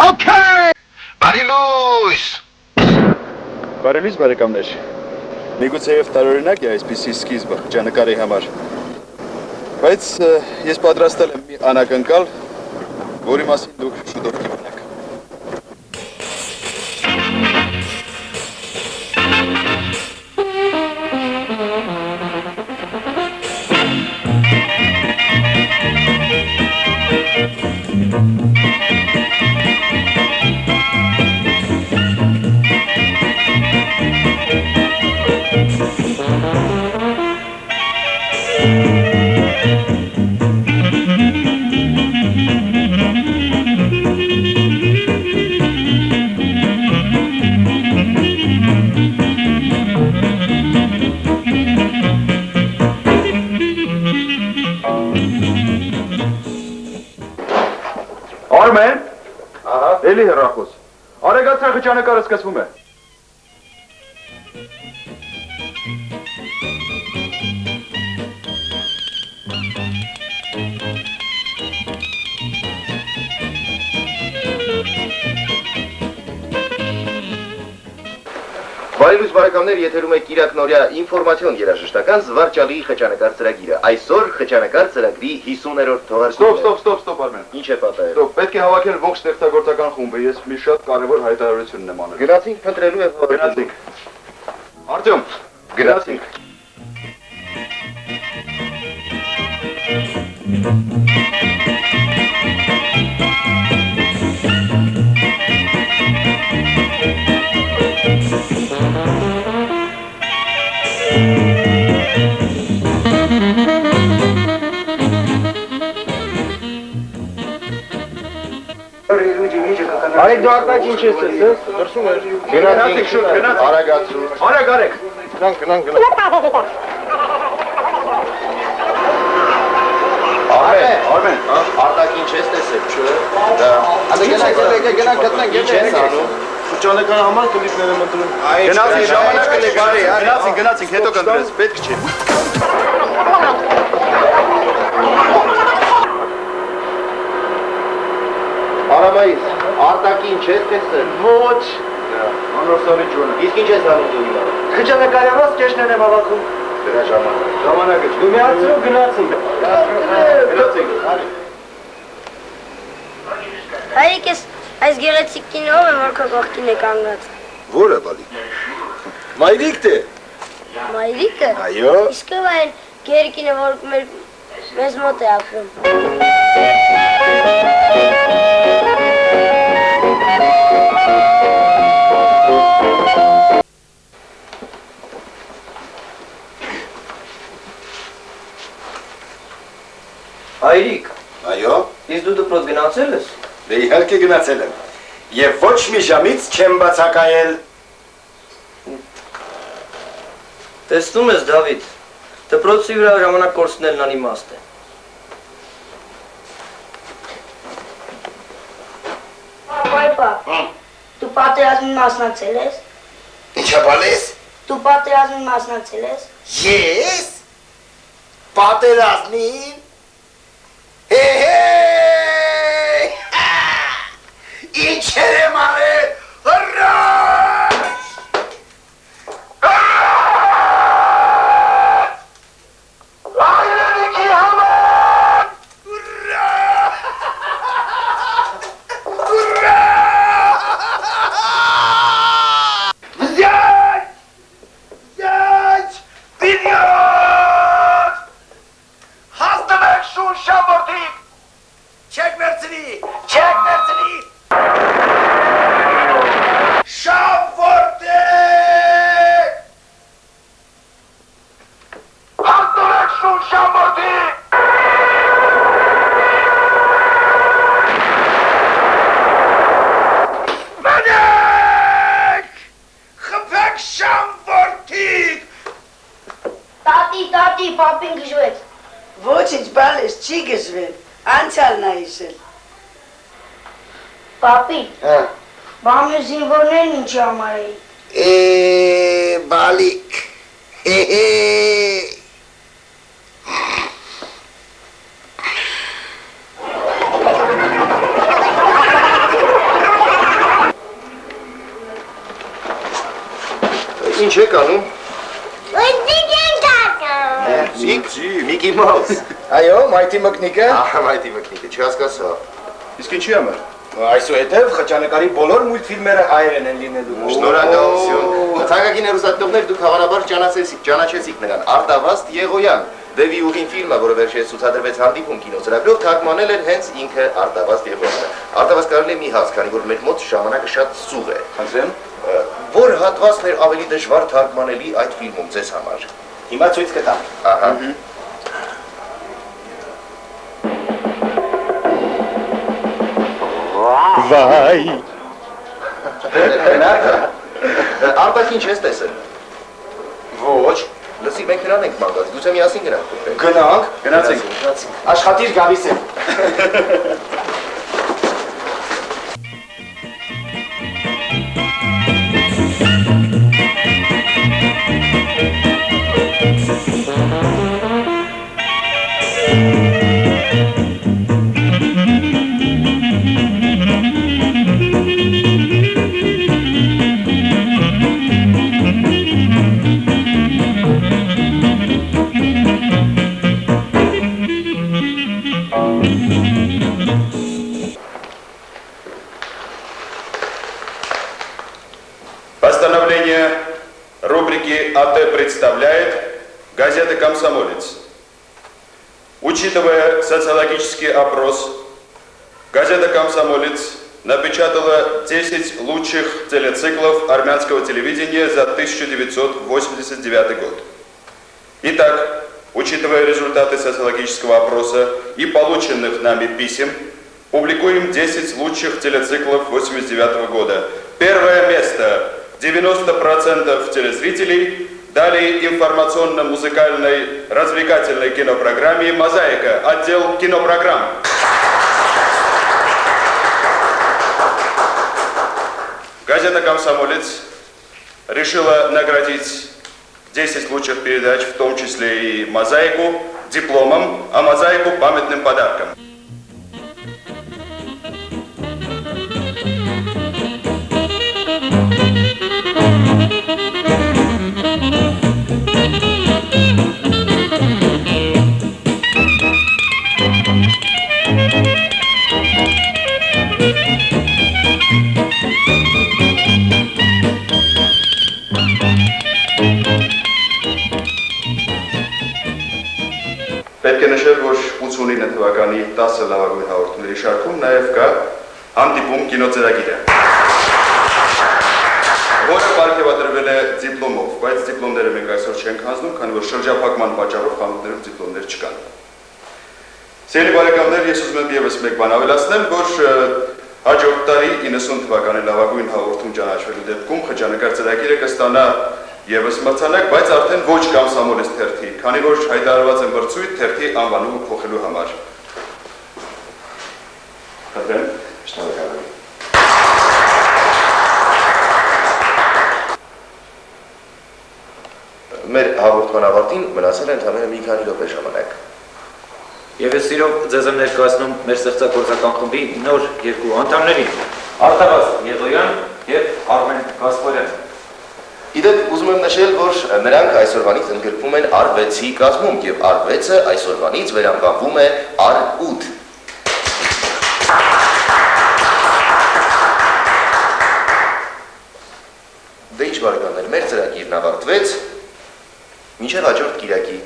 Okay! Բարի լույս։ Բարի լույս բարեկամներ։ Միգուցեև տարօրինակ է այսպիսի սկիզբը խճանկարի համար։ Բայց ես պատրաստել եմ մի անակնկալ, որի մասին դուք շուտով կիմանաք։ Արմեն, էլի հեռախոս, արեգացրա խճանկարը սկսվում է։ Բարի լույս բարեկամներ, եթերում է Կիրակ Նորյա ինֆորմացիոն երաժշտական զվարճալի խճանկար ծրագիրը։ Այսօր խճանկար ծրագրի 50-րդ թողարկումն է։ Ստոպ, Արմեն։ Ինչ է պատահել։ Ստոպ, պետք է հավաքել ողջ ստեղծագործական խումբը, ես մի շատ կարևոր հայտարարություն եմ անել։ Գնացինք փնտրելու եւ Գնացինք։ Արտյոմ, գնացինք։ Արեք դու արտակ ինչ ես ես, դրսում էր։ Գնացինք շուտ, գնացինք։ Արագացու։ Արեք։ Գնանք։ Արմեն, արտակ ինչ ես տեսել, չէ՞։ Դա։ Գնանք գտնենք, Ինչ ես անում։ Շուճանկարի համար կլիպներ եմ ընտրում։ Գնացինք, ժամանակը լեգարի, գնացինք, հետո կընտրես, պետք չի։ Արամայիս, արտակի ինչ ես տեսել։ Ոչ։ Անորսարի ջոնը։ Իսկ ինչ ես անում դու հիմա։ Խճանկարի համար կեշներ եմ հավաքում։ Դրա ժամանակ։ Ժամանակը չի։ Դու միացրու գնացինք։ Գնացինք։ Հայրիկ այս գեղեցիկ կինով եմ, որ քո կողքին է կանգնած։ Որը բալիկ։ Մայրիկդ է։ Մայրիկը։ Այո։ Իսկ ով այն գերկինը, որ մեզ մոտ է ապրում։ Հայրիկ, Այո։ իսկ դու դպրոց գնացել ես։ Դե իհարկե գնացել եմ։ Եվ ոչ մի ժամից չեմ բացակայել։ Տեսնում ես, Դավիթ, դպրոցի վրա ժամանակ կորցնելն անիմաստ է։ Պապա, դու պատերազմին մասնակցել ես։ Ինչա բալես։ Դու պատերազմին մասնակցել ես։ Ես։ Պատերազմին։ Ինչ եմ արել։ Այրենիքի համար։ Взять! Вперед! Հասնվեք շուն շամորդիկ! Չեք մերցնի! Շամորդիկ! Հասնվեք շուն շամորդիկ! Մենեք! Խփեք շամորդիկ! Տատի, պապին գժվեց։ Ոչինչ, բալես, չի գժվել, անցյալն է հիշել։ Պապի, բամյուս զինվորներն ինչի համար էի։ Բալիկ, Ինչ եք անում։ Միկի Մաուս։ Այո, մայթի մկնիկը։ Ահա մայթի մկնիկը, չհասկացա։ Իսկ ինչի համար։ Այսուհետև խճանկարի բոլոր մուլտֆիլմերը հայերեն են լինելու։ Շնորհակալություն։ Թանկագին հեռուստատիտողներ, դուք հավանաբար ճանաչեցիք նրան։ Արտավազդ Եղոյան։ Դևի ուղին ֆիլմը, որը վերջերս ցուցադրվեց հանդիպում կինոծրագրով, թարգմանել էր հենց ինքը Արտավազդ Եղոյանը։ Արտավազդ կարելի է մի հաց, քանի որ մեր մոտ ժամանակը շատ սուղ է։ Խնդրեմ։ Որ հատվածն էր ավելի դժվար թարգմանելի այդ ֆիլմում ձեզ համար։ Հիմա ցույց կտամ։ Ահա։ Վայ։ Արտակին չես տեսել։ Ոչ։ Լսի, մենք նրան ենք մանգած, գուցե միասին գնանք փոխել։ Գնանք, գնացինք։ Աշխատիր գալիս եմ։ Постановление рубрики АТ представляет газета «Комсомолец». Учитывая социологический опрос, газета «Комсомолец» напечатала 10 лучших телециклов армянского телевидения за 1989 год. Итак, учитывая результаты социологического опроса и полученных нами писем, публикуем 10 лучших телециклов 1989 года. Первое место. 90% телезрителей дали информационно-музыкальной развлекательной кинопрограмме «Мозаика», отдел кинопрограмм. Газета «Комсомолец» решила наградить 10 лучших передач, в том числе и «Мозаику», дипломом, а «Мозаику» памятным подарком. Պետք է նշել, որ 89 թվականի 10 լավագույն հաղորդումների շարքում նաև կա հանդիպում կինոծրագիրը, որը պարգևատրվել է դիպլոմով, բայց դիպլոմները մենք այսօր չենք հանձնում, քանի որ շրջափակման պատճառով խանութներում դիպլոմներ չկան։ Սիրելի բարեկամներ, ես ուզում եմ ևս մեկ բան ավելացնել, որ հաջորդ տարի 90 թվականի լավագույն հաղորդում ճանաչվելու դեպքում խճանկար ծրագիրը կստանա Եվս մրցանակ, բայց արդեն ոչ Կամսամոլից թերթի, քանի որ հայտարարված է մրցույթ թերթի անվանումը փոխելու համար։ Խնդրեմ, շնորհակալ եմ։ Մեր հաղորդման ավարտին մնացել է ընդամենը մի քանի րոպե ժամանակ։ Եվ ես սիրով ձեզ եմ ներկայացնում մեր ստեղծագործական խմբի նոր երկու անդամներին՝ Արտավազդ Եղոյան և Արմեն Գասպարյան։ Իդեպ ուզում եմ նշել, որ նրանք այսօրվանից ընդգրկվում են R6-ի կազմում և R6-ը այսօրվանից վերանվանվում է R8։ Դե ինչ բարեկամներ, մեր ծրագիրն ավարտվեց, մինչև հաջորդ կիրակի։